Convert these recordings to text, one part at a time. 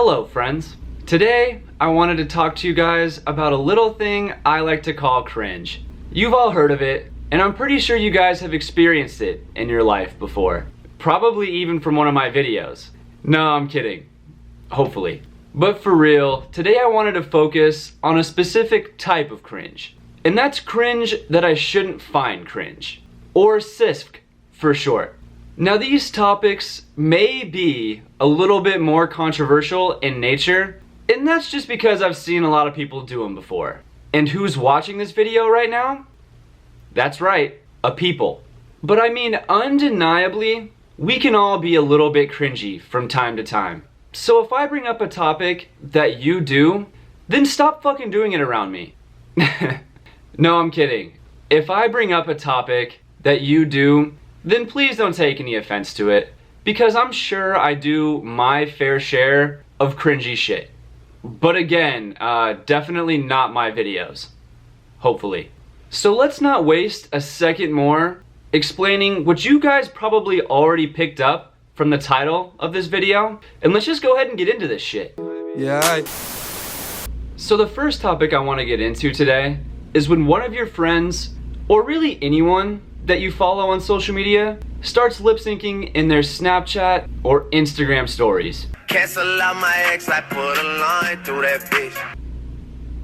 Hello friends. Today I wanted to talk to you guys about a little thing I like to call cringe. You've all heard of it, and I'm pretty sure you guys have experienced it in your life before. Probably even from one of my videos. No, I'm kidding. Hopefully. But for real, today I wanted to focus on a specific type of cringe. And that's cringe that I shouldn't find cringe. Or CISC for short. Now these topics may be a little bit more controversial in nature, and that's just because I've seen a lot of people do them before. And who's watching this video right now? That's right, a people. But I mean, undeniably, we can all be a little bit cringy from time to time. So if I bring up a topic that you do, then stop fucking doing it around me. No, I'm kidding. If I bring up a topic that you do, then please don't take any offense to it, because I'm sure I do my fair share of cringy shit. But again, definitely not my videos. Hopefully. So let's not waste a second more explaining what you guys probably already picked up from the title of this video, and let's just go ahead and get into this shit. Yeah. So the first topic I want to get into today is when one of your friends, or really anyone that you follow on social media, starts lip syncing in their Snapchat or Instagram stories. Cancel out my ex, I put a line through that bitch.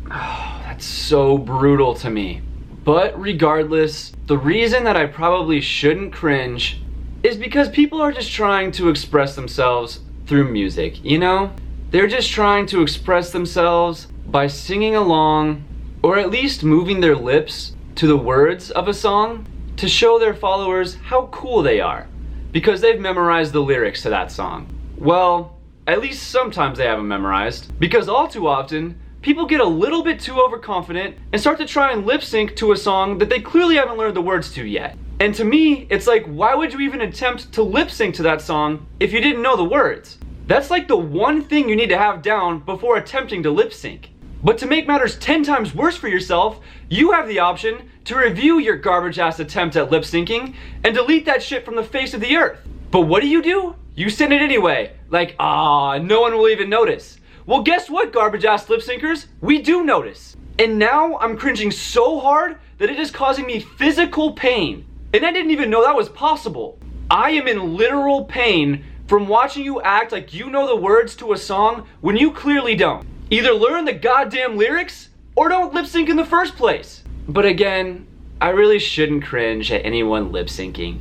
Oh, that's so brutal to me. But regardless, the reason that I probably shouldn't cringe is because people are just trying to express themselves through music, you know? They're just trying to express themselves by singing along, or at least moving their lips to the words of a song to show their followers how cool they are, because they've memorized the lyrics to that song. Well, at least sometimes they have them memorized, because all too often, people get a little bit too overconfident and start to try and lip sync to a song that they clearly haven't learned the words to yet. And to me, it's like, why would you even attempt to lip sync to that song if you didn't know the words? That's like the one thing you need to have down before attempting to lip sync. But to make matters 10 times worse for yourself, you have the option to review your garbage ass attempt at lip syncing and delete that shit from the face of the earth. But what do? You send it anyway. Like, no one will even notice. Well, guess what, garbage ass lip syncers? We do notice. And now I'm cringing so hard that it is causing me physical pain. And I didn't even know that was possible. I am in literal pain from watching you act like you know the words to a song when you clearly don't. Either learn the goddamn lyrics or don't lip sync in the first place. But again, I really shouldn't cringe at anyone lip syncing.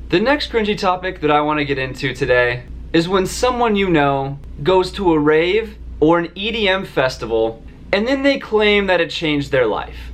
The next cringy topic that I want to get into today is when someone you know goes to a rave or an EDM festival and then they claim that it changed their life.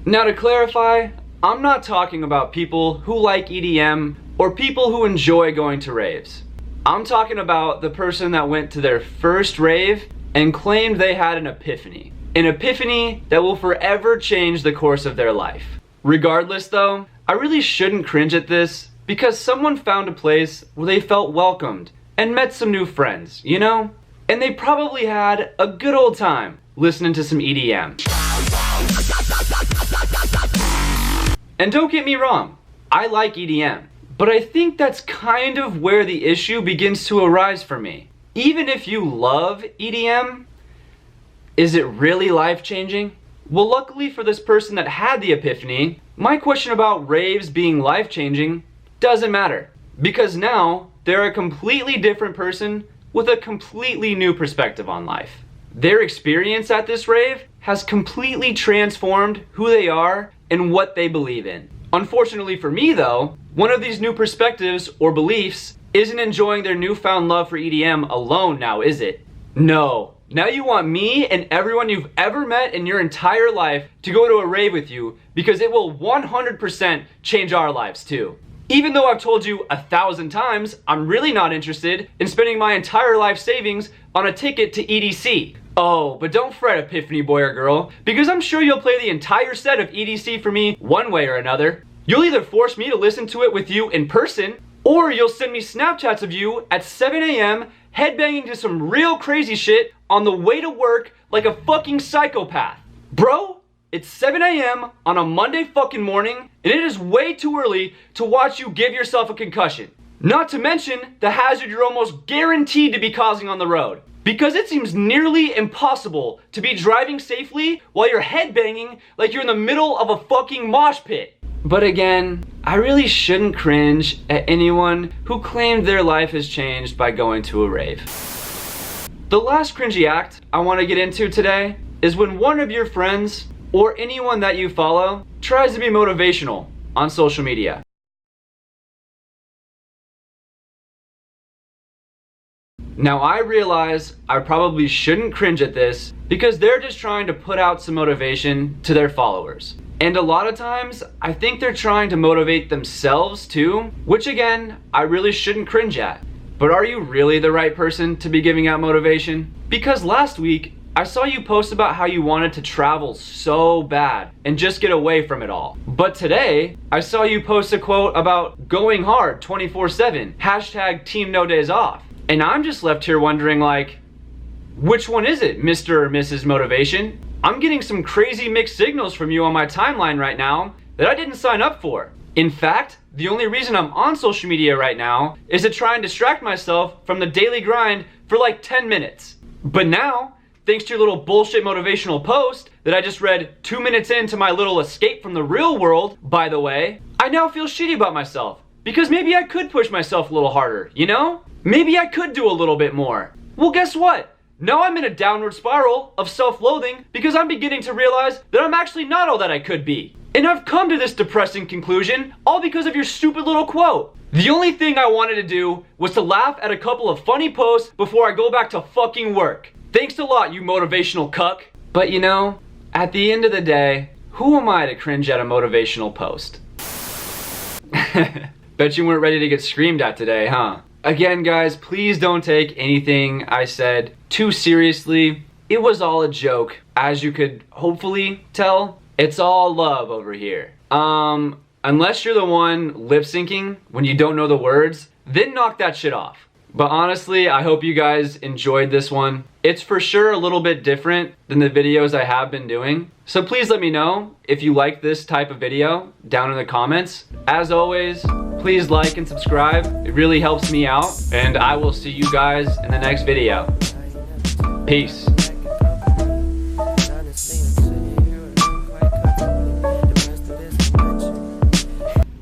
Now to clarify, I'm not talking about people who like EDM or people who enjoy going to raves. I'm talking about the person that went to their first rave and claimed they had an epiphany. An epiphany that will forever change the course of their life. Regardless though, I really shouldn't cringe at this because someone found a place where they felt welcomed and met some new friends, you know? And they probably had a good old time listening to some EDM. And don't get me wrong, I like EDM. But I think that's kind of where the issue begins to arise for me. Even if you love EDM, is it really life-changing? Well, luckily for this person that had the epiphany, my question about raves being life-changing doesn't matter. Because now, they're a completely different person with a completely new perspective on life. Their experience at this rave has completely transformed who they are and what they believe in. Unfortunately for me though, one of these new perspectives or beliefs isn't enjoying their newfound love for EDM alone now, is it? No. Now you want me and everyone you've ever met in your entire life to go to a rave with you because it will 100% change our lives too. Even though I've told you 1,000 times, I'm really not interested in spending my entire life savings on a ticket to EDC. Oh, but don't fret, Epiphany boy or girl, because I'm sure you'll play the entire set of EDC for me one way or another. You'll either force me to listen to it with you in person, or you'll send me Snapchats of you at 7 a.m. headbanging to some real crazy shit on the way to work like a fucking psychopath. Bro, it's 7 a.m. on a Monday fucking morning, and it is way too early to watch you give yourself a concussion. Not to mention the hazard you're almost guaranteed to be causing on the road. Because it seems nearly impossible to be driving safely while you're headbanging like you're in the middle of a fucking mosh pit. But again, I really shouldn't cringe at anyone who claimed their life has changed by going to a rave. The last cringy act I want to get into today is when one of your friends or anyone that you follow tries to be motivational on social media. Now I realize I probably shouldn't cringe at this because they're just trying to put out some motivation to their followers. And a lot of times, I think they're trying to motivate themselves too, which again, I really shouldn't cringe at. But are you really the right person to be giving out motivation? Because last week, I saw you post about how you wanted to travel so bad and just get away from it all. But today, I saw you post a quote about going hard 24/7, hashtag team no days off. And I'm just left here wondering like, which one is it, Mr. or Mrs. Motivation? I'm getting some crazy mixed signals from you on my timeline right now that I didn't sign up for. In fact, the only reason I'm on social media right now is to try and distract myself from the daily grind for like 10 minutes. But now, thanks to your little bullshit motivational post that I just read 2 minutes into my little escape from the real world, by the way, I now feel shitty about myself. Because maybe I could push myself a little harder, you know? Maybe I could do a little bit more. Well, guess what? Now I'm in a downward spiral of self-loathing because I'm beginning to realize that I'm actually not all that I could be. And I've come to this depressing conclusion all because of your stupid little quote. The only thing I wanted to do was to laugh at a couple of funny posts before I go back to fucking work. Thanks a lot, you motivational cuck. But you know, at the end of the day, who am I to cringe at a motivational post? Bet you weren't ready to get screamed at today, huh? Again, guys, please don't take anything I said too seriously. It was all a joke, as you could hopefully tell. It's all love over here. Unless you're the one lip syncing when you don't know the words, then knock that shit off. But honestly, I hope you guys enjoyed this one. It's for sure a little bit different than the videos I have been doing. So please let me know if you like this type of video down in the comments. As always, please like and subscribe. It really helps me out. And I will see you guys in the next video. Peace.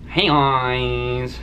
Hey guys.